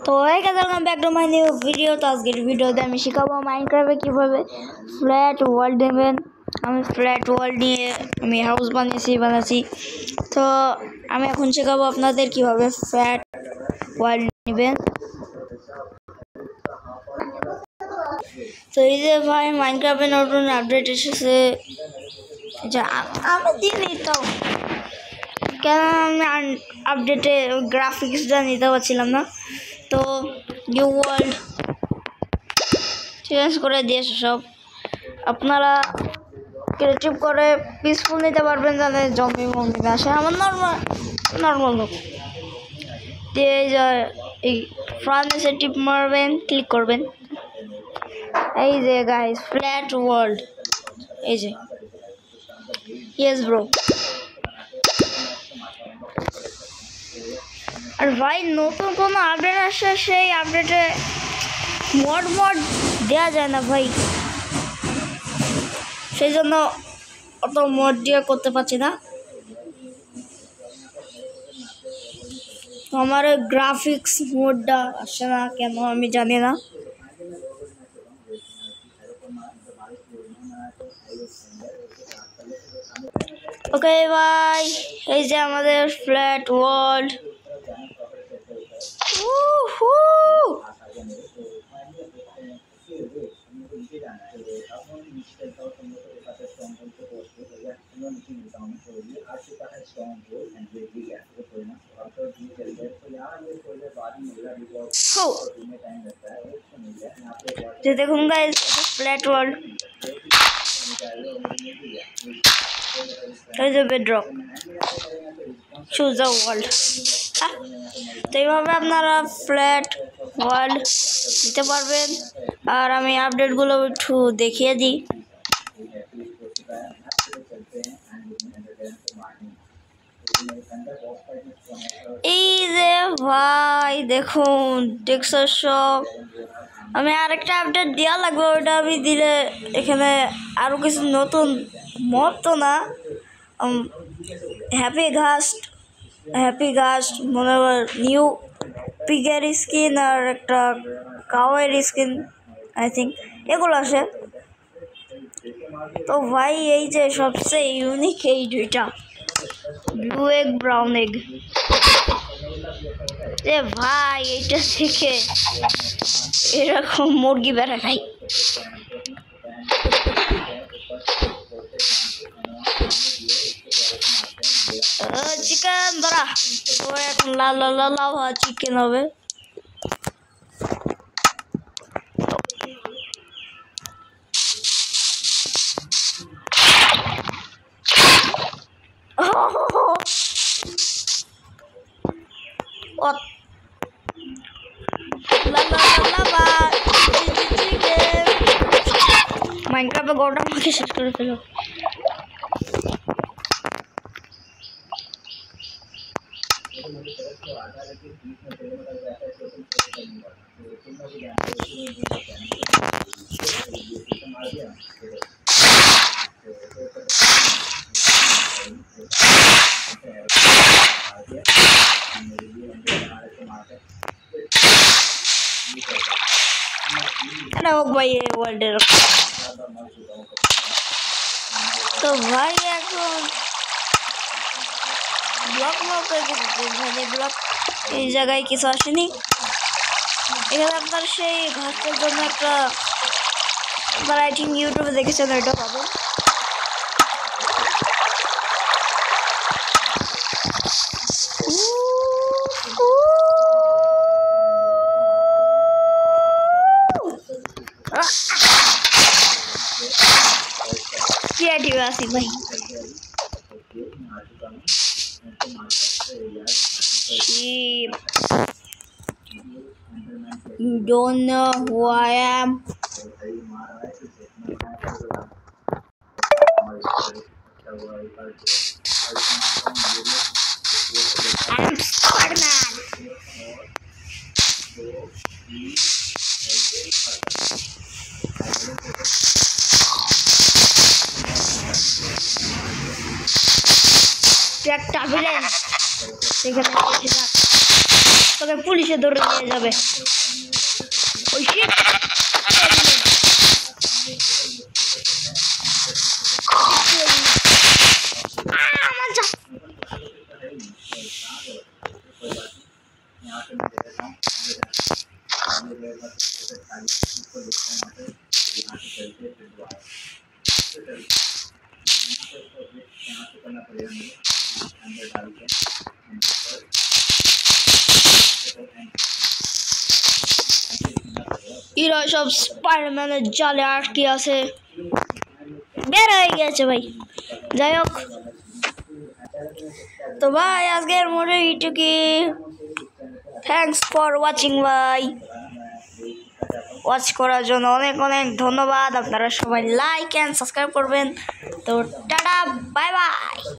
তো hey guys, welcome back to my new video. তো আজকের ভিডিওতে আমি শেখাবো মাইনক্রাফটে কিভাবে ফ্ল্যাট ওয়ার্ল্ড নেবেন। আমি ফ্ল্যাট ওয়ার্ল্ড নিয়ে আমি হাউস বানাচ্ছি। তো আমি এখন শেখাবো আপনাদের কিভাবে ফ্ল্যাট ওয়ার্ল্ড নেবেন। তো এই যে ভাই মাইনক্রাফটে নতুন আপডেট এসেছে, যা আমি দিইনি তাও কেন আমি আপডেটে গ্রাফিক্সটা নিতে পারছিলাম না। তো নিউ ওয়ার্ল্ড চেঞ্জ করে দিয়েছে সব। আপনারা ক্রিয়েটিভ করে পিসফুল নিতে পারবেন, যাতে জম্বি মম্বি না আসে। আমার নর্মাল লোক দিয়ে এই ফ্রান্সে টিপ মারবেন, ক্লিক করবেন। এই যে গাইস ফ্ল্যাট ওয়ার্ল্ড, এই যে ইয়েস ব্রো। আর ভাই নতুন কোনো আপডেট আসে, সেই আপডেটে মড দেওয়া যায় না ভাই, সেই জন্য অত মড দিয়ে করতে পারছি না। আমার গ্রাফিক্স মোডটা আসে না কেন আমি জানি না। ওকে ভাই, এই যে আমাদের ফ্ল্যাট ওয়ার্ল্ড। যে দেখুন গাইস ফ্ল্যাট ওয়ার্ল্ড, এই যে বেডরক, চুজ দ্য ওয়ার্ল্ড। তো এইভাবে আপনারা ফ্ল্যাট ওয়ার্ল্ড দিতে পারবেন। আর আমি আপডেটগুলো একটু দেখিয়ে দিই। এই যে ভাই দেখুন টেক্সচার শপ, আমি আরেকটা আপডেট দেওয়া লাগবে, ওটা আমি দিলে এখানে আরও কিছু নতুন মড, তো না হ্যাপি ঘাস্ট মনে হয় নিউ পিগের স্কিন আর একটা কাওয়ের স্কিন আই থিঙ্ক এগুলো আসে। তো ভাই এই যে সবচেয়ে ইউনিক এই দুইটা, ব্লু এগ ব্রাউন এগ। যে ভাই এইটা শিখে এরকম মুরগি বেড়া খাই। চিকেন ধরা, তো এখন লাল চিকেন হবে। মাইনক্রাফটে গোটা আমাকে শেষ করে ফেলো। ভাই ওয়ার্ল্ডের তো ভাই এখন ব্লক এই জায়গায় কিছু আসেনি। এখানে আপনার সেই ঘাসের জন্য একটা আই থিঙ্ক ইউটিউবে দেখেছেন, ওইটা পাবেন। ক্রিয়েটিভ আছি ভাই। Sheep. You don't know who I am. I'm Spider-Man. একটা ভিলেন সেখানে তো তোকে পুলিশে ধরে নিয়ে যাবে। ওই shit! আমার যা এরা সব স্পাইডারম্যানের জালে আটকে আছে, বের হয়ে গেছে ভাই। যাই হোক, তো ভাই আজকের মনে এইটুকুই। থ্যাংকস ফর ওয়াচিং ভাই। ওয়াচ করার জন্য অনেক অনেক ধন্যবাদ। আপনারা সবাই লাইক অ্যান্ড সাবস্ক্রাইব করবেন। তো টাটা, বাই বাই।